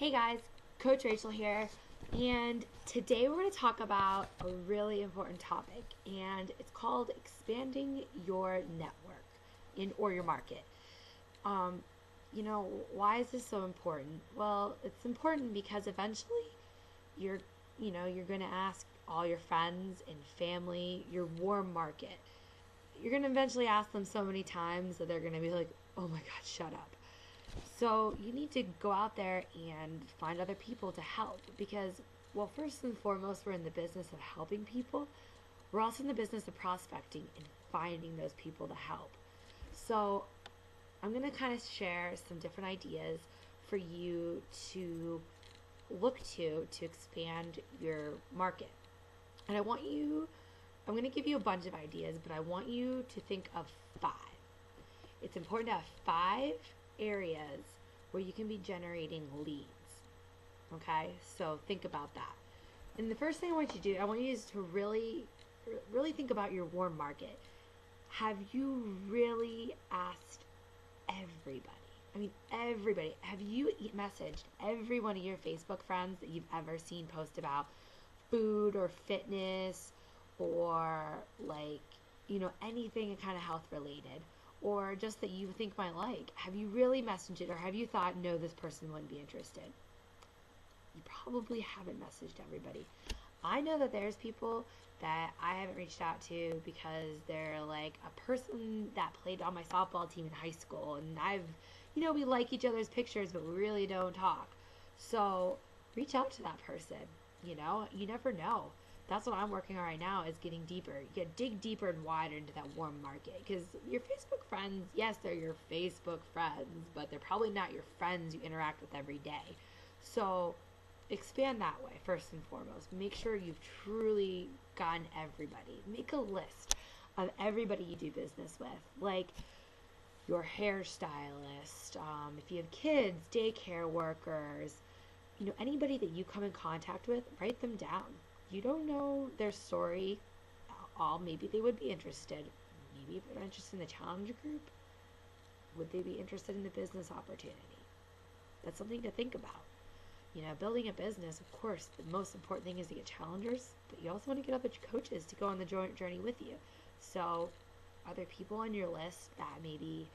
Hey guys, Coach Rachel here, and today we're going to talk about a really important topic, and it's called expanding your network or your market. Um, why is this so important? Well, it's important because eventually you're, you're going to ask all your friends and family, your warm market. You're going to eventually ask them so many times that they're going to be like, "Oh my God, shut up." So you need to go out there and find other people to help because, well, first and foremost, we're in the business of helping people. We're also in the business of prospecting and finding those people to help. So I'm going to kind of share some different ideas for you to look to expand your market. And I'm going to give you a bunch of ideas, but I want you to think of five. It's important to have five areas where you can be generating leads. Okay, so think about that. And the first thing I want you to do, I want you to really think about your warm market. Have you really asked everybody? I mean, everybody. Have you messaged every one of your Facebook friends that you've ever seen post about food or fitness or anything kind of health related? Or just that you think might like? Have you really messaged it, or have you thought, no, this person wouldn't be interested? You probably haven't messaged everybody. I know that there's people that I haven't reached out to because they're like a person that played on my softball team in high school, and we like each other's pictures, but we really don't talk. So reach out to that person. You never know. That's what I'm working on right now, is getting deeper. You dig deeper and wider into that warm market, because your Facebook friends, yes, they're your Facebook friends, but they're probably not your friends you interact with every day. So expand that way, first and foremost. Make sure you've truly gotten everybody. Make a list of everybody you do business with, like your hairstylist, if you have kids, daycare workers, anybody that you come in contact with, write them down. You don't know their story all. Maybe they would be interested. Maybe if they're interested in the Challenger Group, would they be interested in the business opportunity? That's something to think about. Building a business, of course, the most important thing is to get challengers, but you also want to get other coaches to go on the journey with you. So are there people on your list that maybe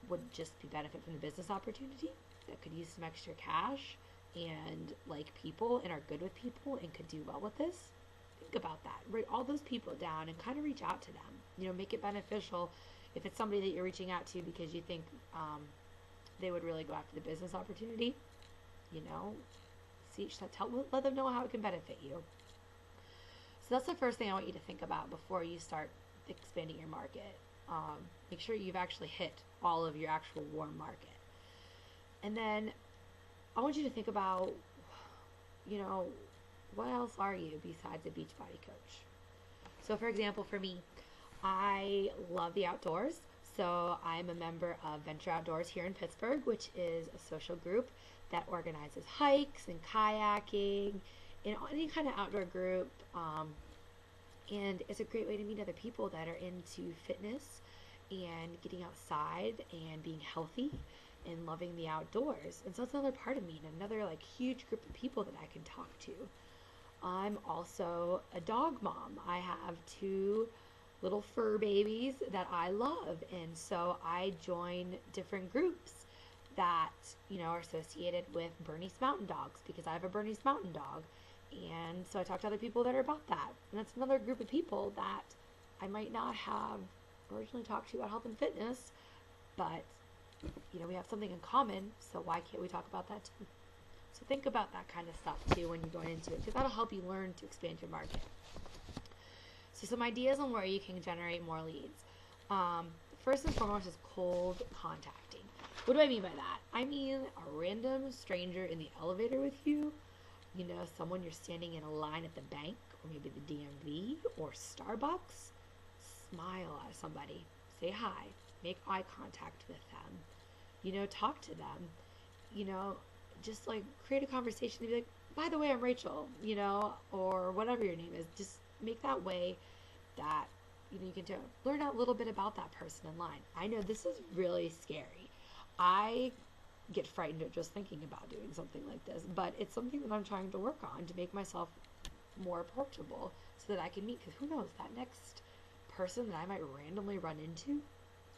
would just be benefit from the business opportunity, that could use some extra cash and like people and are good with people and could do well with this? Think about that. Write all those people down and kind of reach out to them. Make it beneficial if it's somebody that you're reaching out to because you think they would really go after the business opportunity. Let them know how it can benefit you. So that's the first thing I want you to think about before you start expanding your market. Make sure you've actually hit all of your actual warm market. And then I want you to think about, what else are you besides a Beachbody coach? So for example, for me, I love the outdoors. So I'm a member of Venture Outdoors here in Pittsburgh, which is a social group that organizes hikes and kayaking and any kind of outdoor group. And it's a great way to meet other people that are into fitness and getting outside and being healthy and loving the outdoors. And so it's another part of me and another huge group of people that I can talk to. I'm also a dog mom. I have two little fur babies that I love, and so I join different groups that are associated with Bernese Mountain Dogs because I have a Bernese Mountain Dog. And so I talk to other people that are about that. And that's another group of people that I might not have originally talked to about health and fitness, but we have something in common, so why can't we talk about that too? So think about that kind of stuff too when you're going into it, because that'll help you learn to expand your market. So some ideas on where you can generate more leads. First and foremost is cold contacting. What do I mean by that? I mean a random stranger in the elevator with you, someone you're standing in a line at the bank or maybe the DMV or Starbucks. Smile at somebody, say hi, make eye contact with them, talk to them, just create a conversation and be like, by the way, I'm Rachel, or whatever your name is. Just make that way that you can learn a little bit about that person in line. I know this is really scary. I get frightened at just thinking about doing something like this. But it's something that I'm trying to work on to make myself more approachable so that I can meet, because who knows, that next person that I might randomly run into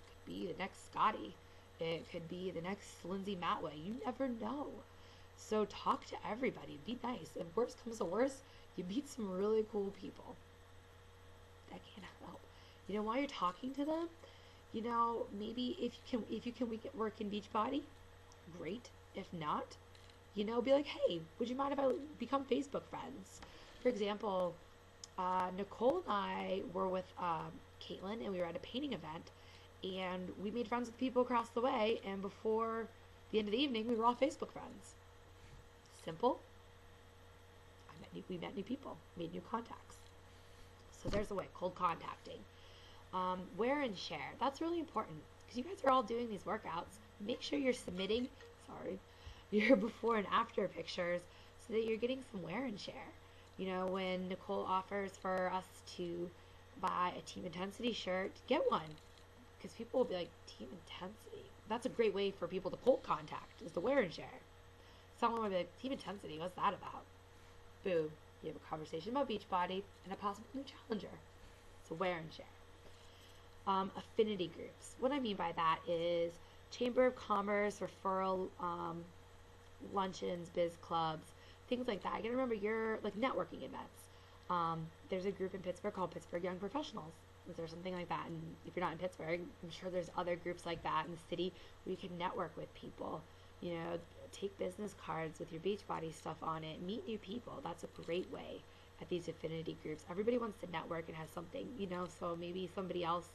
could be the next Scotty. It could be the next Lindsay Matway. You never know. So talk to everybody. Be nice. If worst comes to worst, you meet some really cool people. That can't help. You know, while you're talking to them, you know, maybe if you can work in Beachbody, great. If not, you know, be like, hey, would you mind if I become Facebook friends? For example, Nicole and I were with Caitlin, and we were at a painting event, and we made friends with people across the way, and before the end of the evening, we were all Facebook friends. Simple. We met new people, made new contacts. So there's the way, cold contacting. Wear and share. That's really important, because you guys are all doing these workouts. Make sure you're submitting, your before and after pictures so that you're getting some wear and share. You know, when Nicole offers for us to buy a Team Intensity shirt, get one. Because people will be like, Team Intensity? That's a great way for people to cold contact, is to wear and share. Someone will be like, Team Intensity, what's that about? Boom. You have a conversation about Beachbody and a possible new challenger. So wear and share. Affinity groups. What I mean by that is Chamber of Commerce, referral, luncheons, biz clubs, things like that. I gotta remember your like networking events. There's a group in Pittsburgh called Pittsburgh Young Professionals. Is there something like that? And if you're not in Pittsburgh, I'm sure there's other groups like that in the city where you can network with people. You know, take business cards with your Beachbody stuff on it. Meet new people. That's a great way at these affinity groups. Everybody wants to network and has something, you know, so maybe somebody else,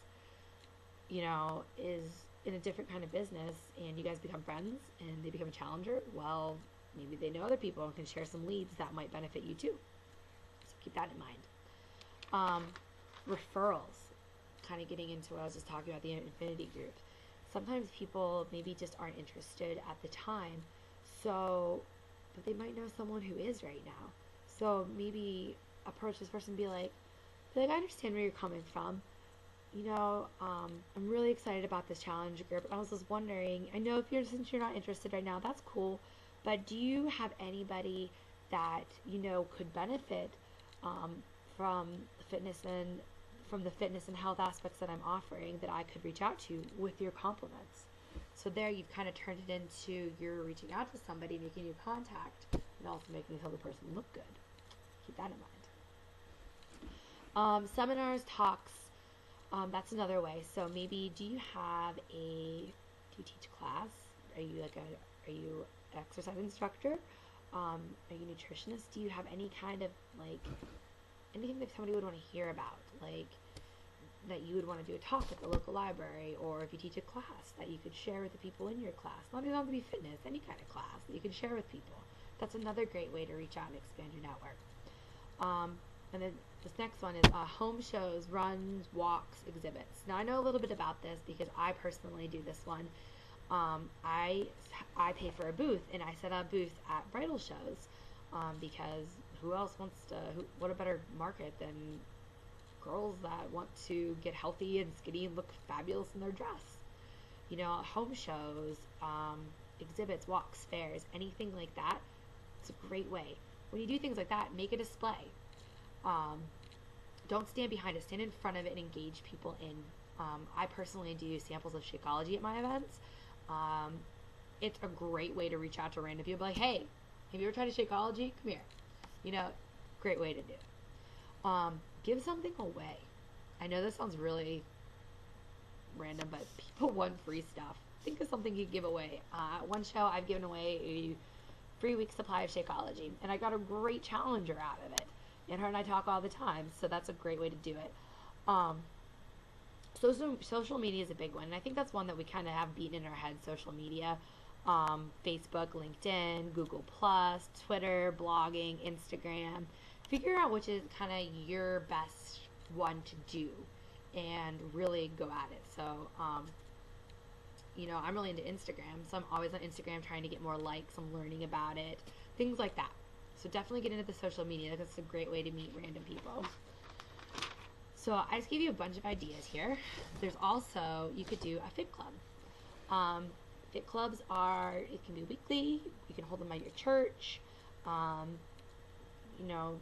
you know, is in a different kind of business and you guys become friends and they become a challenger. Well, maybe they know other people and can share some leads that might benefit you too. So keep that in mind. Referrals, kind of getting into what I was just talking about, the affinity group. Sometimes people maybe just aren't interested at the time, so, but they might know someone who is right now. So maybe approach this person and be like, I understand where you're coming from. You know, I'm really excited about this challenge group. I was just wondering, I know since you're not interested right now, that's cool, but do you have anybody that, you know, could benefit from the fitness and health aspects that I'm offering that I could reach out to with your compliments? So there you've kind of turned it into you're reaching out to somebody, making new contact, and also making the other person look good. Keep that in mind. Seminars, talks, that's another way. So maybe do you teach class? Are you an exercise instructor? Are you a nutritionist? Do you have any kind of anything that somebody would want to hear about, like that you would want to do a talk at the local library, or if you teach a class that you could share with the people in your class? Not even have to be fitness, any kind of class that you can share with people. That's another great way to reach out and expand your network. And then this next one is home shows, runs, walks, exhibits. Now I know a little bit about this because I personally do this one. I pay for a booth, and I set up booths at bridal shows because who else wants to, what a better market than girls that want to get healthy and skinny and look fabulous in their dress. You know, home shows, exhibits, walks, fairs, anything like that. It's a great way. When you do things like that, make a display. Don't stand behind it. Stand in front of it and engage people in. I personally do samples of Shakeology at my events. It's a great way to reach out to random people. Like, hey, have you ever tried a Shakeology? Come here. You know, great way to do it. Give something away. I know this sounds really random, but people want free stuff. Think of something you give away. At one show, I've given away a 3-week supply of Shakeology, and I got a great challenger out of it. And her and I talk all the time, so that's a great way to do it. Social media is a big one, and I think that's one that we kind of have beaten in our head, social media. Facebook, LinkedIn, Google+, Twitter, blogging, Instagram. Figure out which is kind of your best one to do and really go at it. So, you know, I'm really into Instagram, so I'm always on Instagram trying to get more likes. I'm learning about it, things like that. So definitely get into the social media because it's a great way to meet random people. So I just gave you a bunch of ideas here. There's also, you could do a fit club. Fit clubs it can be weekly. You can hold them at your church, you know,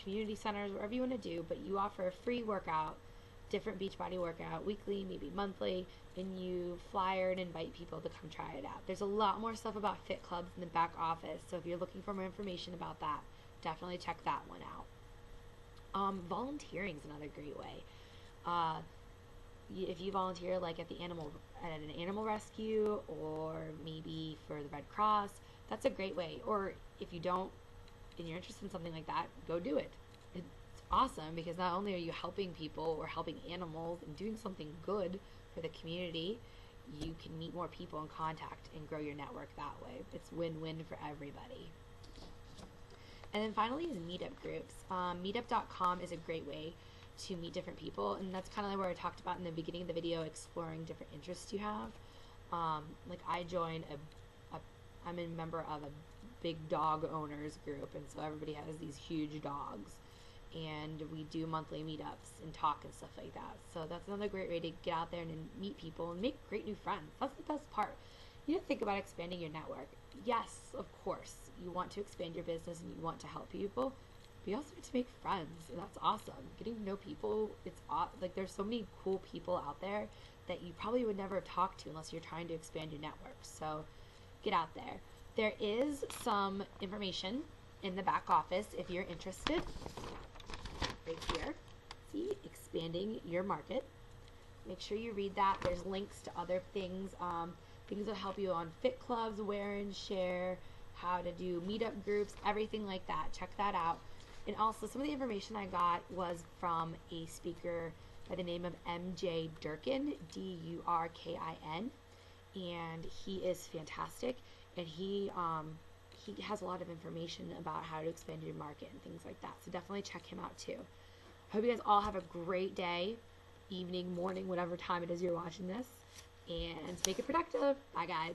community centers, wherever you want to do, but you offer a free workout, different Beachbody workout, weekly, maybe monthly, and you flyer and invite people to come try it out. There's a lot more stuff about Fit clubs in the back office, so if you're looking for more information about that, definitely check that one out. Volunteering is another great way. If you volunteer like at an animal rescue, or maybe for the Red Cross, that's a great way. Or if you don't, and you're interested in something like that, go do it. It's awesome because not only are you helping people or helping animals and doing something good for the community, you can meet more people in contact and grow your network that way. It's win-win for everybody. And then finally is meetup groups. Meetup.com is a great way to meet different people, and that's kind of like where I talked about in the beginning of the video, exploring different interests you have. Like I joined I'm a member of a big dog owners group, and so everybody has these huge dogs, and we do monthly meetups and talk and stuff like that. So that's another great way to get out there and meet people and make great new friends. That's the best part. You need to think about expanding your network. Yes, of course, you want to expand your business and you want to help people, but you also need to make friends, and that's awesome. Getting to know people, like there's so many cool people out there that you probably would never talk to unless you're trying to expand your network. So get out there. There is some information in the back office if you're interested. Right here. See, expanding your market. Make sure you read that. There's links to other things, things that help you on fit clubs, wear and share, how to do meetup groups, everything like that. Check that out. And also, some of the information I got was from a speaker by the name of MJ Durkin, Durkin, and he is fantastic. And he has a lot of information about how to expand your market and things like that. So definitely check him out too. I hope you guys all have a great day, evening, morning, whatever time it is you're watching this, and make it productive. Bye, guys.